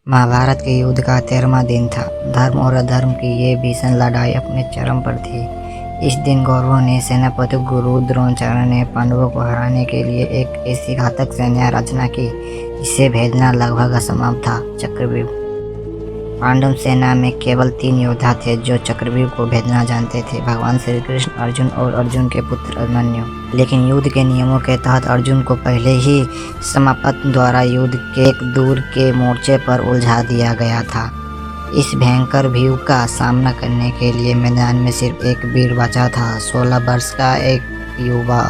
महाभारत के युद्ध का 13वां दिन था। धर्म और अधर्म की ये भीषण लड़ाई अपने चरम पर थी। इस दिन कौरवों ने सेनापति गुरु द्रोणाचार्य ने पांडवों को हराने के लिए एक ऐसी घातक सैन्य रचना की जिसे भेदना लगभग असंभव था। चक्रव्यूह। पांडव सेना में केवल 3 योद्धा थे जो चक्रव्यूह को भेदना जानते थे, भगवान श्री कृष्ण, अर्जुन और अर्जुन के पुत्र अभिमन्यु। लेकिन युद्ध के नियमों के तहत अर्जुन को पहले ही समापत द्वारा युद्ध के एक दूर के मोर्चे पर उलझा दिया गया था। इस भयंकर व्यूह का सामना करने के लिए मैदान में सिर्फ एक वीर बचा था, 16 वर्ष का एक युवा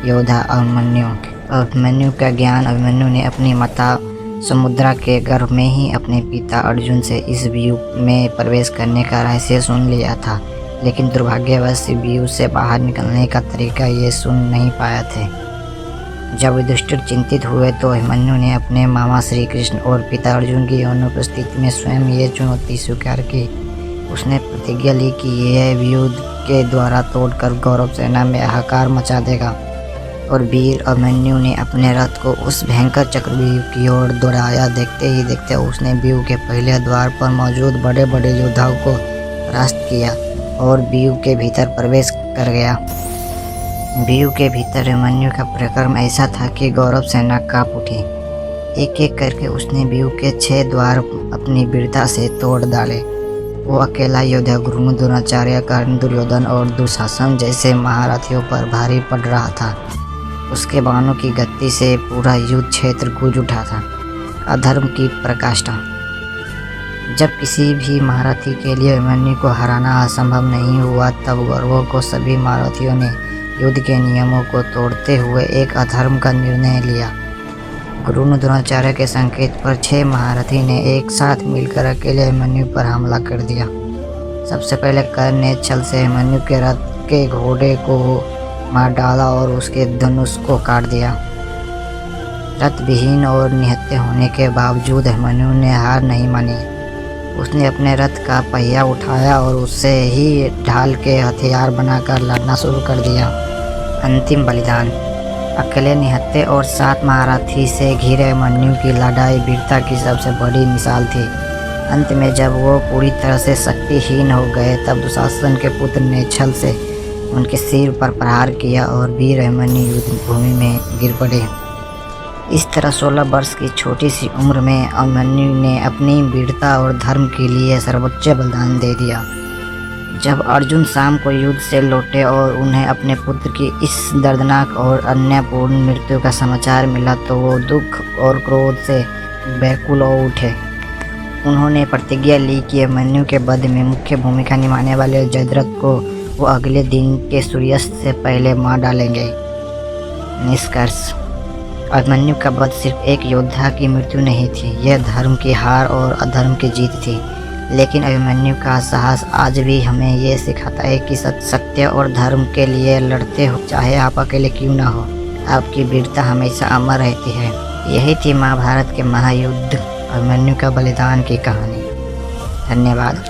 योद्धा अभिमन्यु। अभिमन्यु का ज्ञान अभिमन्यु ने अपनी माता समुद्रा के गर्भ में ही अपने पिता अर्जुन से इस व्यूह में प्रवेश करने का रहस्य सुन लिया था, लेकिन दुर्भाग्यवश व्यूह से बाहर निकलने का तरीका ये सुन नहीं पाया थे। जब युधिष्ठिर चिंतित हुए तो अभिमन्यु ने अपने मामा श्री कृष्ण और पिता अर्जुन की अनुपस्थिति में स्वयं ये चुनौती स्वीकार की। उसने प्रतिज्ञा ली कि यह व्यूह के द्वारा तोड़कर गौरव सेना में हाहाकार मचा देगा, और वीर अभिमन्यु ने अपने रथ को उस भयंकर चक्रव्यूह की ओर दौड़ाया। देखते ही देखते उसने व्यूह के पहले द्वार पर मौजूद बड़े बड़े योद्धाओं को परास्त किया और व्यूह के भीतर प्रवेश कर गया। व्यूह के भीतर अभिमन्यु का पराक्रम ऐसा था कि गौरव सेना कांप उठी। एक एक करके उसने व्यूह के 6 द्वार अपनी वीरता से तोड़ डाले। वो अकेला योद्धा गुरु द्रोणाचार्य, कर्ण, दुर्योधन और दुशासन जैसे महारथियों पर भारी पड़ रहा था। उसके बाणों की गति से पूरा युद्ध क्षेत्र गूंज उठा था। अधर्म की पराकाष्ठा। जब किसी भी महारथी के लिए अभिमन्यु को हराना असंभव नहीं हुआ, तब कौरवों को सभी महारथियों ने युद्ध के नियमों को तोड़ते हुए एक अधर्म का निर्णय लिया। गुरु द्रोणाचार्य के संकेत पर 6 महारथी ने एक साथ मिलकर अकेले अभिमन्यु पर हमला कर दिया। सबसे पहले कर्ण ने छल से अभिमन्यु के रथ के घोड़े को मार डाला और उसके धनुष को काट दिया। रथ विहीन और निहत्थे होने के बावजूद अभिमन्यु ने हार नहीं मानी। उसने अपने रथ का पहिया उठाया और उससे ही ढाल के हथियार बनाकर लड़ना शुरू कर दिया। अंतिम बलिदान। अकेले निहत्थे और 7 महारथी से घिरे अभिमन्यु की लड़ाई वीरता की सबसे बड़ी मिसाल थी। अंत में जब वो पूरी तरह से शक्तिहीन हो गए, तब दुशासन के पुत्र ने छल से उनके सिर पर प्रहार किया और वीर अभिमन्यु युद्ध भूमि में गिर पड़े। इस तरह 16 वर्ष की छोटी सी उम्र में अभिमन्यु ने अपनी वीरता और धर्म के लिए सर्वोच्च बलिदान दे दिया। जब अर्जुन शाम को युद्ध से लौटे और उन्हें अपने पुत्र की इस दर्दनाक और अन्यायपूर्ण मृत्यु का समाचार मिला, तो वो दुख और क्रोध से व्याकुल हो उठे। उन्होंने प्रतिज्ञा ली कि अभिमन्यु के वध में मुख्य भूमिका निभाने वाले जयद्रथ को वो अगले दिन के सूर्यास्त से पहले मार डालेंगे। निष्कर्ष। अभिमन्यु का वध सिर्फ एक योद्धा की मृत्यु नहीं थी, यह धर्म की हार और अधर्म की जीत थी। लेकिन अभिमन्यु का साहस आज भी हमें ये सिखाता है कि सत्य और धर्म के लिए लड़ते हो, चाहे आप अकेले क्यों ना हो। आपकी वीरता हमेशा अमर रहती है। यही थी महाभारत के महायुद्ध अभिमन्यु का बलिदान की कहानी। धन्यवाद।